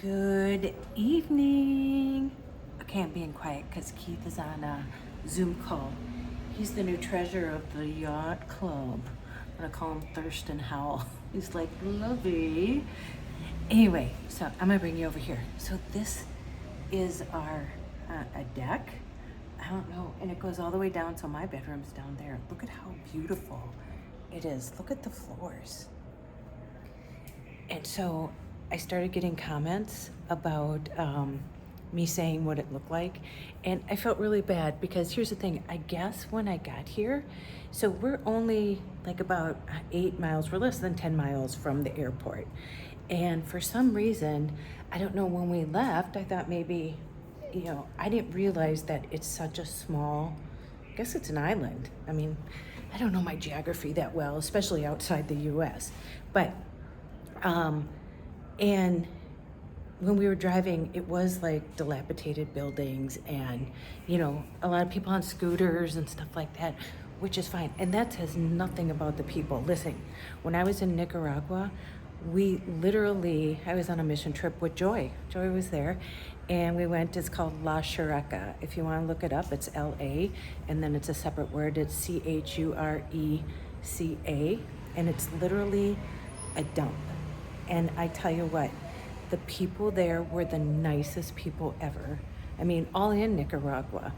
Good evening. Okay, I'm being quiet because Keith is on a Zoom call. He's the new treasurer of the yacht club. I'm gonna call him Thurston Howell. He's like, lovey. Anyway, so I'm gonna bring you over here. So this is our a deck. I don't know, and it goes all the way down. So my bedroom's down there. Look at how beautiful it is. Look at the floors. And so I started getting comments about me saying what it looked like. And I felt really bad because here's the thing, I guess when I got here, so we're only like about 8 miles, we're less than 10 miles from the airport. And for some reason, I don't know, when we left, I thought maybe, I didn't realize that it's such a small, I guess it's an island. I mean, I don't know my geography that well, especially outside the US. But and when we were driving, it was like dilapidated buildings and, a lot of people on scooters and stuff like that, which is fine. And that says nothing about the people. Listen, when I was in Nicaragua, I was on a mission trip with Joy. Joy was there. And we went, it's called La Chureca. If you want to look it up, it's L-A, and then it's a separate word. It's Chureca, and it's literally a dump. And I tell you what, the people there were the nicest people ever. I mean, all in Nicaragua.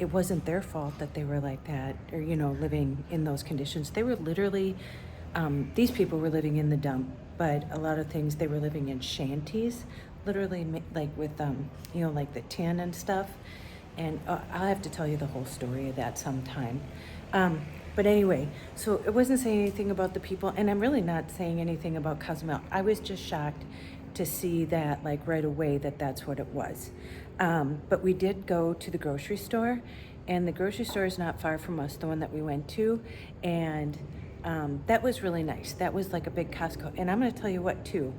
It wasn't their fault that they were like that or, living in those conditions. They were literally, these people were living in the dump, but a lot of things, they were living in shanties, literally like with, like the tin and stuff. And I'll have to tell you the whole story of that sometime. But anyway, so it wasn't saying anything about the people, and I'm really not saying anything about Cozumel. I was just shocked to see that, like, right away, that's what it was. But we did go to the grocery store, and the grocery store is not far from us, the one that we went to, and that was really nice. That was like a big Costco. And I'm going to tell you what, too.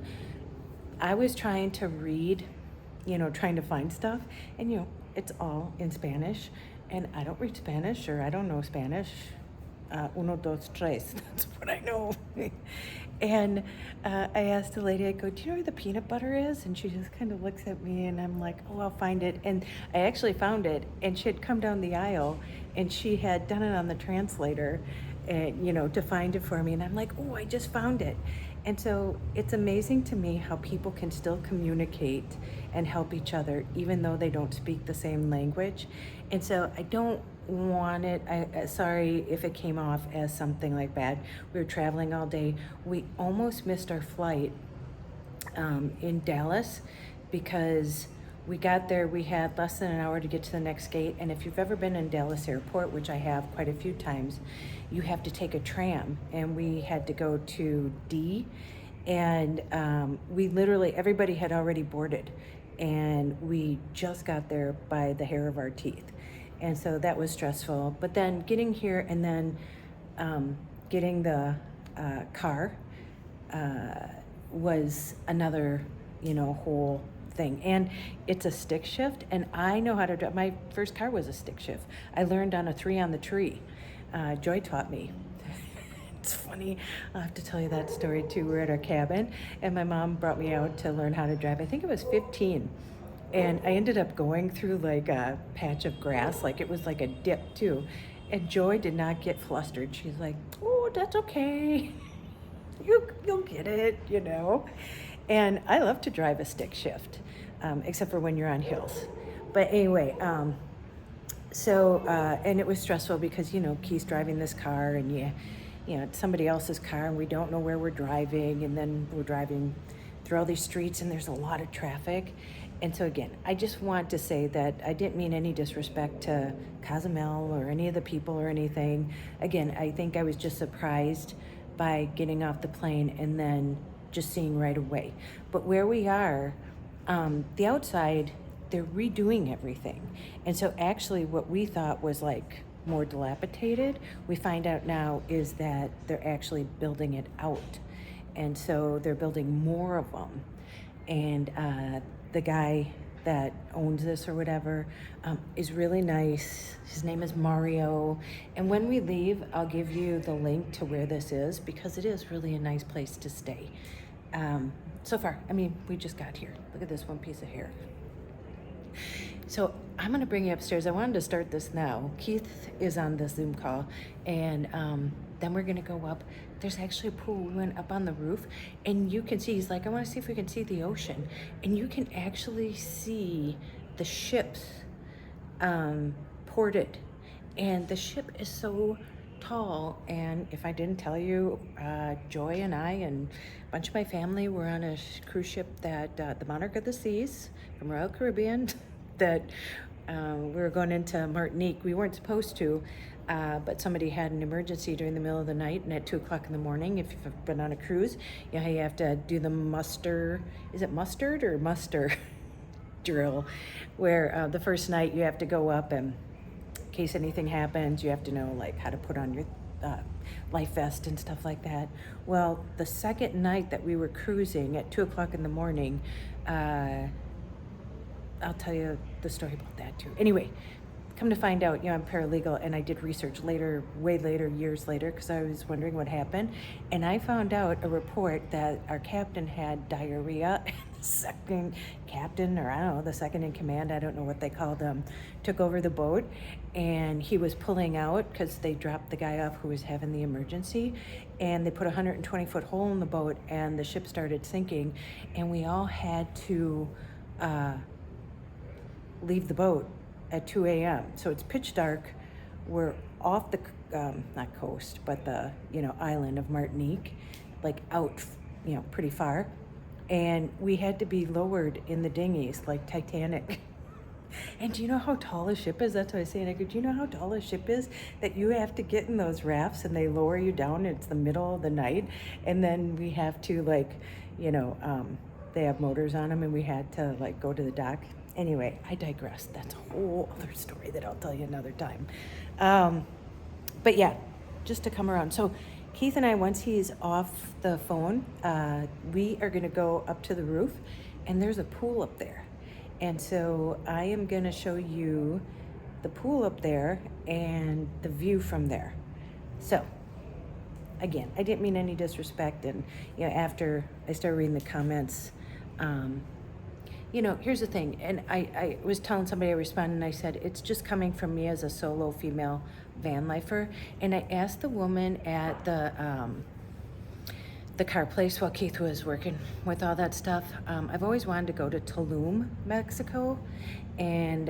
I was trying to read, trying to find stuff, and, it's all in Spanish, and I don't read Spanish, or I don't know Spanish. Uno, dos, tres, that's what I know. And I asked the lady, I go, do you know where the peanut butter is? And she just kind of looks at me, and I'm like, oh, I'll find it. And I actually found it, and she had come down the aisle, and she had done it on the translator, and, to find it for me. And I'm like, oh, I just found it. And so it's amazing to me how people can still communicate and help each other, even though they don't speak the same language. And so I don't want it, sorry if it came off as something like bad. We were traveling all day. We almost missed our flight in Dallas because we got there, we had less than an hour to get to the next gate. And if you've ever been in Dallas airport, which I have quite a few times, you have to take a tram, and we had to go to D, and we literally, everybody had already boarded, and we just got there by the hair of our teeth. And so that was stressful. But then getting here and then getting the car was another, whole thing. And it's a stick shift, and I know how to drive. My first car was a stick shift. I learned on a 3 on the tree. Joy taught me. It's funny, I'll have to tell you that story too. We're at our cabin, and my mom brought me out to learn how to drive. I think it was 15. And I ended up going through like a patch of grass, like it was like a dip too. And Joy did not get flustered. She's like, oh, that's okay. You'll get it, And I love to drive a stick shift, except for when you're on hills. But anyway, and it was stressful because, Keith's driving this car, and it's somebody else's car, and we don't know where we're driving, and then we're driving through all these streets, and there's a lot of traffic. And so again, I just want to say that I didn't mean any disrespect to Cozumel or any of the people or anything. Again, I think I was just surprised by getting off the plane and then just seeing right away. But where we are, the outside, they're redoing everything. And so actually what we thought was like more dilapidated, we find out now is that they're actually building it out. And so they're building more of them. And the guy that owns this or whatever is really nice. His name is Mario. And when we leave, I'll give you the link to where this is, because it is really a nice place to stay. So far, I mean, we just got here. Look at this one piece of hair. So I'm gonna bring you upstairs. I wanted to start this now. Keith is on the Zoom call, and then we're gonna go up. There's actually a pool. We went up on the roof, and you can see, he's like, I wanna see if we can see the ocean. And you can actually see the ships ported. And the ship is so tall, and if I didn't tell you, Joy and I and a bunch of my family were on a cruise ship that the Monarch of the Seas from Royal Caribbean that we were going into Martinique. We weren't supposed to, but somebody had an emergency during the middle of the night, and at 2 o'clock in the morning, if you've been on a cruise, you know how you have to do the muster, is it mustard or muster drill, where the first night you have to go up, and in case anything happens, you have to know like how to put on your life vest and stuff like that. Well, the second night that we were cruising at 2 o'clock in the morning, I'll tell you the story about that too. Anyway, come to find out, you know, I'm paralegal, and I did research later, way later, years later, because I was wondering what happened. And I found out a report that our captain had diarrhea, and the second captain, or I don't know, the second in command, I don't know what they called them, took over the boat, and he was pulling out because they dropped the guy off who was having the emergency, and they put a 120-foot hole in the boat, and the ship started sinking, and we all had to leave the boat at 2 a.m. So it's pitch dark. We're off the, not coast, but the, you know, island of Martinique, like out, you know, pretty far. And we had to be lowered in the dinghies like Titanic. And do you know how tall a ship is? That's what I was saying. I go, do you know how tall a ship is? That you have to get in those rafts and they lower you down. It's the middle of the night. And then we have to like, you know, they have motors on them, and we had to like go to the dock. Anyway, I digress. That's a whole other story that I'll tell you another time. But yeah, just to come around. So Keith and I, once he's off the phone, we are going to go up to the roof, and there's a pool up there. And so I am going to show you the pool up there and the view from there. So again, I didn't mean any disrespect. And, you know, after I started reading the comments, you know, here's the thing, and I was telling somebody, I responded, and I said, it's just coming from me as a solo female van lifer. And I asked the woman at the car place while Keith was working with all that stuff. I've always wanted to go to Tulum, Mexico, and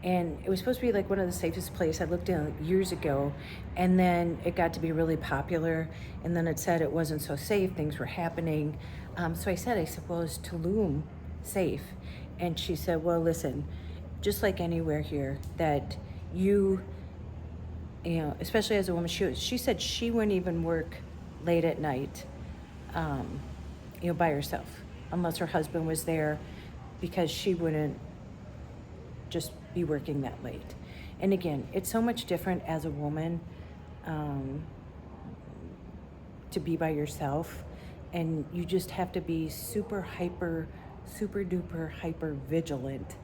it was supposed to be like one of the safest places. I looked in years ago, and then it got to be really popular, and then it said it wasn't so safe, things were happening. So I said, well, is Tulum safe? And she said, well, listen, just like anywhere here, that you know, especially as a woman, she said she wouldn't even work late at night, you know, by herself, unless her husband was there, because she wouldn't just be working that late. And again, it's so much different as a woman to be by yourself, and you just have to be super duper hyper vigilant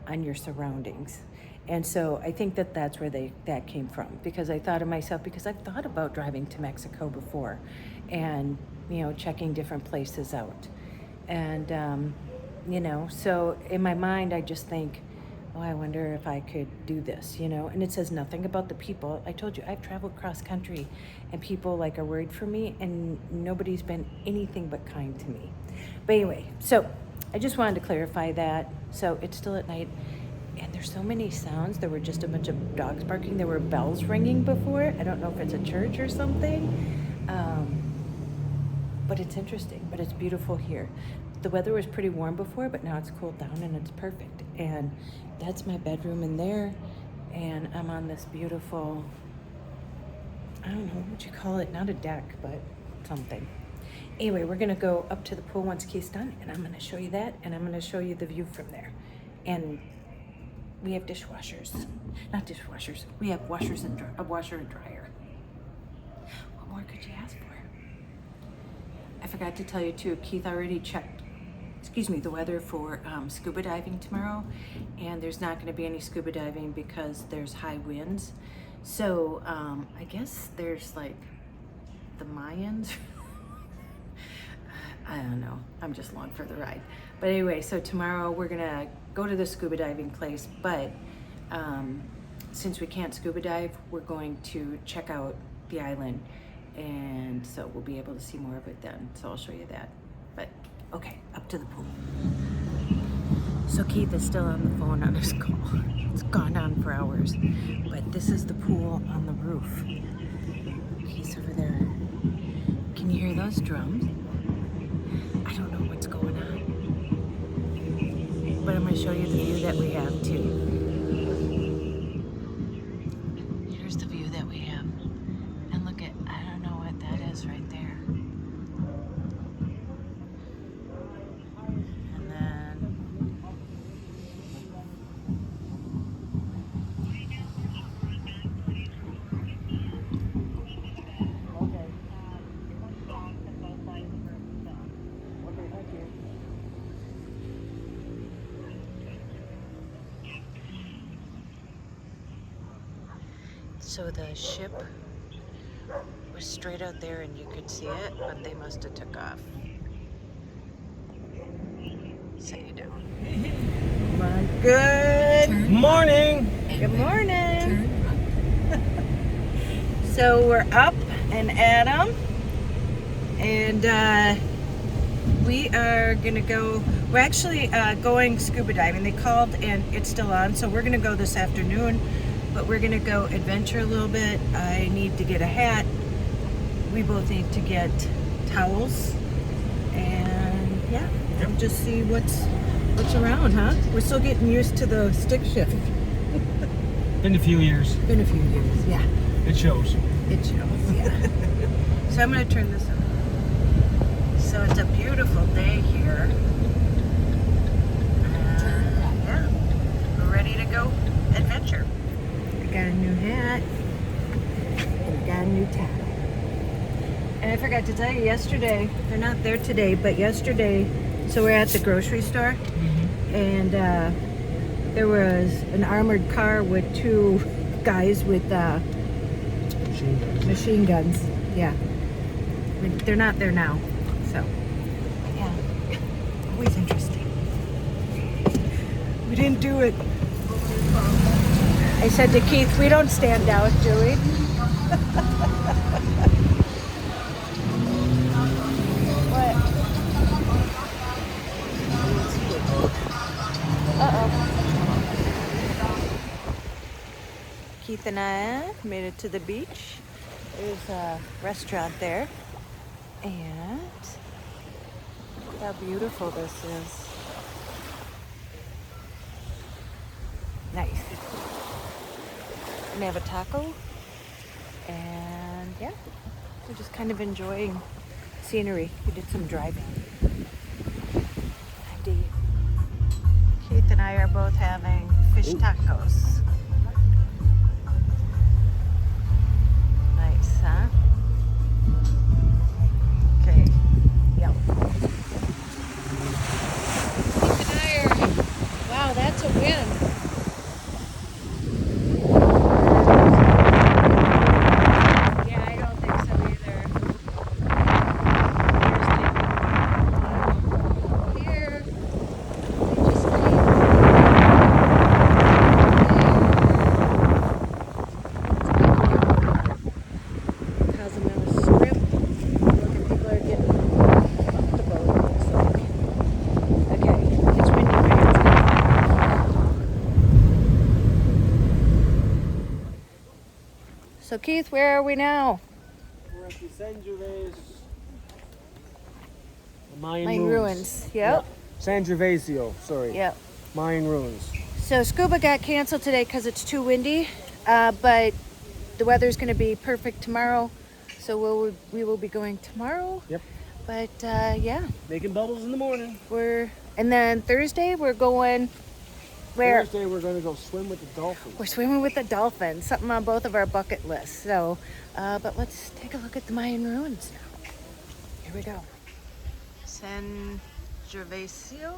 on your surroundings. And so I think that that's where that came from, because I thought of myself, because I've thought about driving to Mexico before, and, you know, checking different places out. And, you know, so in my mind, I just think, oh, I wonder if I could do this, you know. And it says nothing about the people. I told you, I've traveled cross country, and people like are worried for me, and nobody's been anything but kind to me. But anyway, so I just wanted to clarify that. So it's still at night, and there's so many sounds. There were just a bunch of dogs barking. There were bells ringing before. I don't know if it's a church or something, but it's interesting. But it's beautiful here. The weather was pretty warm before, but now it's cooled down, and it's perfect. And that's my bedroom in there, and I'm on this beautiful, I don't know what you call it, not a deck, but something. Anyway, we're gonna go up to the pool once Keith's done, and I'm gonna show you that, and I'm gonna show you the view from there. And we have dishwashers, not dishwashers, we have washers and a washer and dryer. What more could you ask for? I forgot to tell you too, Keith already checked the weather for scuba diving tomorrow, and there's not going to be any scuba diving because there's high winds. So I guess there's like the Mayans I don't know. I'm just along for the ride. But anyway, so tomorrow we're gonna go to the scuba diving place, but since we can't scuba dive, we're going to check out the island, and so we'll be able to see more of it then. So I'll show you that. But okay, up to the pool. So Keith is still on the phone on his call. It's gone on for hours. But this is the pool on the roof. He's over there. Can you hear those drums? I don't know what's going on. But I'm going to show you the view that we have too. Here's the view that we have. And look at, I don't know what that is right there. And then so the ship was straight out there and you could see it, but they must have took off. So you do. Good morning. Good morning. So we're up and at 'em, and we are gonna go. We're actually going scuba diving. They called and it's still on, so we're gonna go this afternoon. But we're gonna go adventure a little bit. I need to get a hat. We both need to get towels, and yeah, we'll just see what's around, huh? We're still getting used to the stick shift. Been a few years. Been a few years, yeah. It shows. It shows, yeah. So I'm gonna turn this on. So it's a beautiful day here. Yeah, we're ready to go adventure. I got a new hat and I got a new towel. And I forgot to tell you yesterday, they're not there today, but yesterday, so we're at the grocery store, and there was an armored car with two guys with machine guns. Yeah. I mean, they're not there now, so yeah. Always interesting. We didn't do it. I said to Keith, we don't stand out, do we? What? Uh-oh. Keith and I made it to the beach. There's a restaurant there. And look how beautiful this is. Nice. And they have a taco. And yeah, we're just kind of enjoying scenery. We did some driving. Keith and I are both having fish tacos. Nice, huh? Okay. Yep. Keith and I are, wow, that's a win. Yeah, I don't think so either. Here, they just Cozumel strip. Look, people are getting off the boat, it looks like. Okay, it's windy right outside. So Keith, where are we now? We're at the San Gervais Mayan Ruins. Yep. Yeah. San Gervasio, sorry. Yep. Mayan ruins. So scuba got canceled today because it's too windy, but the weather's going to be perfect tomorrow, so we will be going tomorrow. Yep. But yeah, Making bubbles in the morning. and then Thursday we're going where? Thursday we're going to go swim with the dolphins. We're swimming with the dolphins, something on both of our bucket lists. So, but let's take a look at the Mayan ruins now. Here we go. San Gervasio.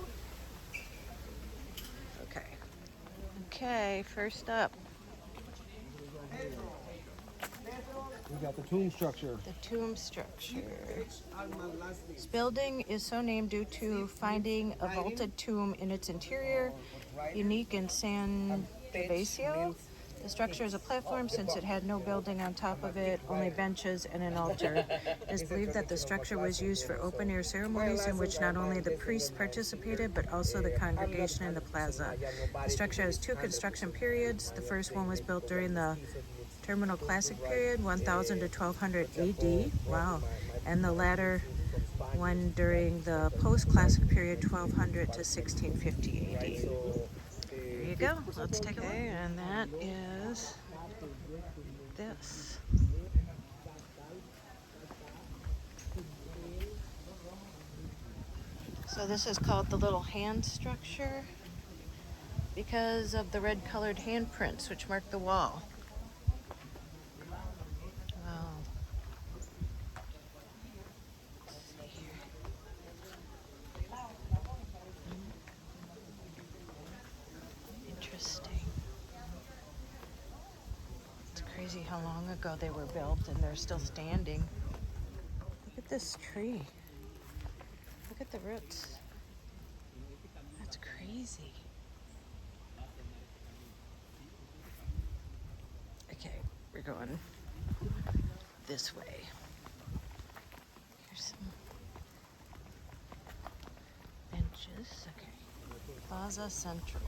Okay, first up. We got the tomb structure. The tomb structure. This building is so named due to finding a vaulted tomb in its interior, unique in San Gervasio. The structure is a platform since it had no building on top of it, only benches and an altar. It is believed that the structure was used for open-air ceremonies in which not only the priests participated, but also the congregation in the plaza. The structure has two construction periods. The first one was built during the Terminal Classic period, 1000 to 1200 AD. Wow. And the latter one during the Post-Classic period, 1200 to 1650 AD. There you go. Let's take a look. And that is this. So this is called the little hand structure because of the red colored handprints which mark the wall. Wow. Let's see here. Interesting. It's crazy how long ago they were built and they're still standing. Look at this tree. Look at the roots. That's crazy. Okay, we're going this way. Here's some benches. Okay. Plaza Central.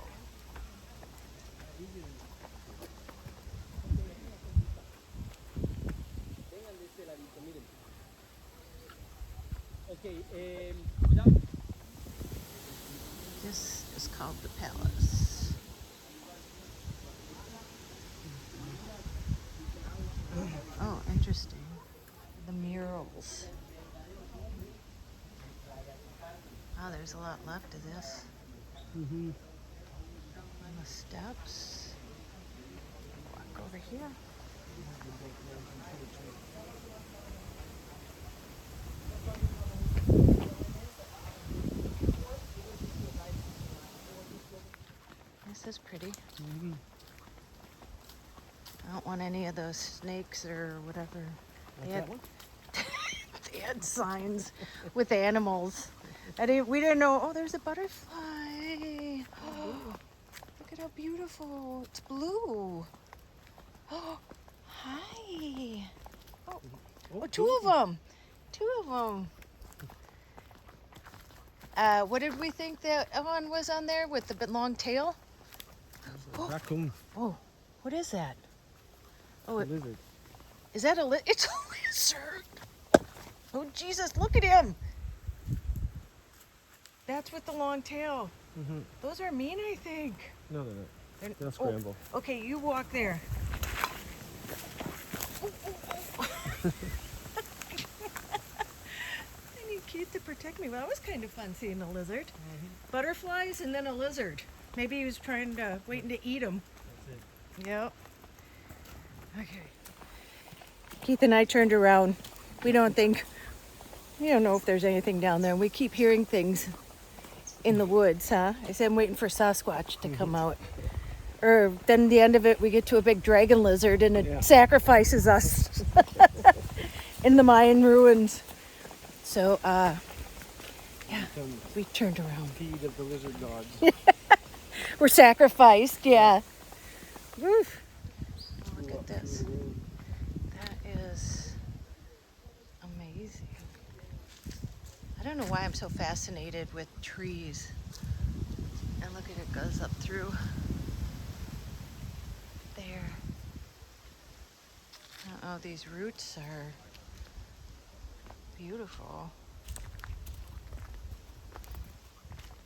This is called the Palace. Oh, interesting. The murals. Wow, there's a lot left of this. Mm-hmm. On the steps. Walk over here. This is pretty. Mm-hmm. I don't want any of those snakes or whatever. They had signs with animals. We didn't know. Oh, there's a butterfly. Oh, look at how beautiful. It's blue. Oh, hi. Oh, two of them. Two of them. What did we think that one was on there with the long tail? Raccoon. Oh, what is that? Oh, A lizard. Is that a it's a lizard. Oh, Jesus, look at him. That's with the long tail. Mm-hmm. Those are mean, I think. No, they're not. They'll scramble. Oh, okay, you walk there. I need Keith to protect me. Well, that was kind of fun seeing a lizard. Mm-hmm. Butterflies and then a lizard. Maybe he was waiting to eat them. That's it. Yep. Okay. Keith and I turned around. We don't know if there's anything down there. We keep hearing things in the woods, huh? I said I'm waiting for Sasquatch to come out. Or then the end of it, we get to a big dragon lizard and it sacrifices us in the Mayan ruins. So, we turned around. Feed of the lizard gods. We're sacrificed, yeah. Woof. Oh, look at this. That is amazing. I don't know why I'm so fascinated with trees. And look at it goes up through there. Oh, these roots are beautiful.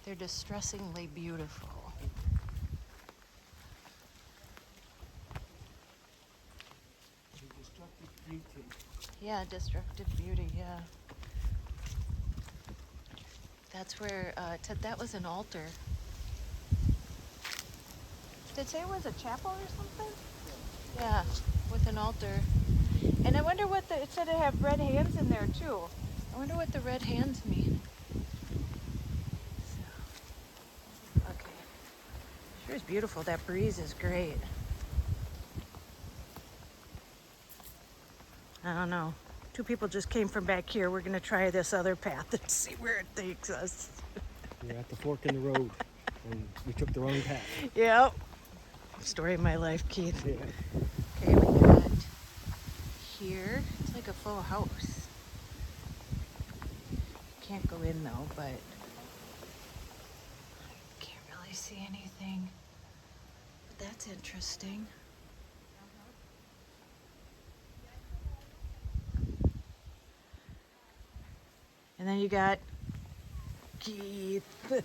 They're distressingly beautiful. Destructive beauty. Yeah, destructive beauty, yeah. That's where, it said that was an altar. Did it say it was a chapel or something? Yeah, with an altar. And I wonder what it said it had red hands in there too. I wonder what the red hands mean. So, okay. Sure is beautiful. That breeze is great. I don't know. Two people just came from back here. We're gonna try this other path and see where it takes us. We're at the fork in the road, and we took the wrong path. Yep. Story of my life, Keith. Yeah. Okay, we got here. It's like a full house. Can't go in though, but I can't really see anything. But that's interesting. And then you got Keith. Okay.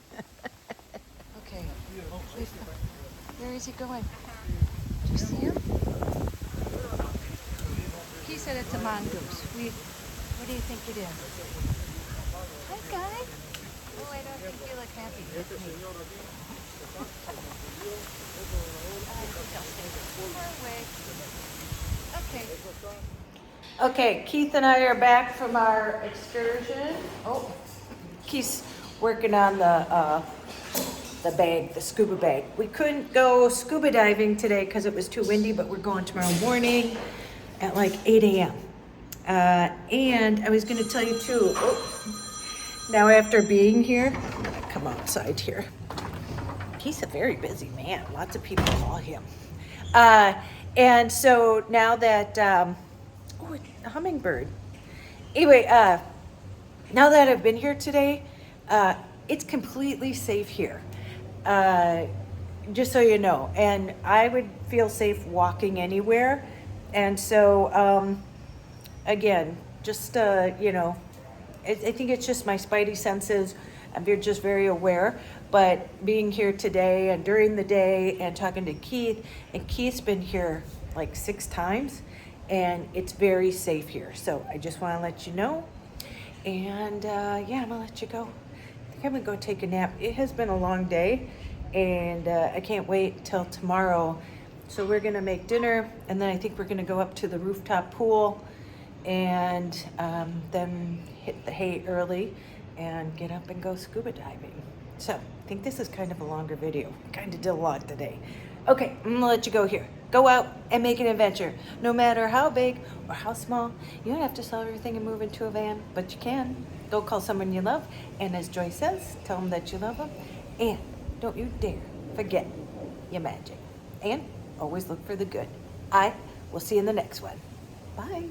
Where is he going? Do you see him? He said it's a mongoose. What do you think it is? Hi, guy. Oh, I don't think you look happy with me. I think I'll stay far away. Okay. Okay, Keith and I are back from our excursion. Oh, Keith's working on the bag, the scuba bag. We couldn't go scuba diving today because it was too windy, but we're going tomorrow morning at like 8 a.m. And I was going to tell you too, now after being here, I'm going to come outside here. He's a very busy man. Lots of people call him. And so now that, a hummingbird. Anyway, now that I've been here today, it's completely safe here. Just so you know, and I would feel safe walking anywhere. And so, again, just, you know, I think it's just my spidey senses. I'm just very aware. But being here today and during the day and talking to Keith, and Keith's been here like 6 times, and it's very safe here. So I just want to let you know. And yeah, I'm gonna let you go. I think I'm gonna go take a nap. It has been a long day, and I can't wait till tomorrow. So we're gonna make dinner, and then I think we're gonna go up to the rooftop pool, and then hit the hay early and get up and go scuba diving. So I think this is kind of a longer video. Kind of did a lot today. Okay, I'm gonna let you go here. Go out and make an adventure. No matter how big or how small, you don't have to sell everything and move into a van, but you can. Go call someone you love, and as Joy says, tell them that you love them. And don't you dare forget your magic. And always look for the good. I will see you in the next one. Bye.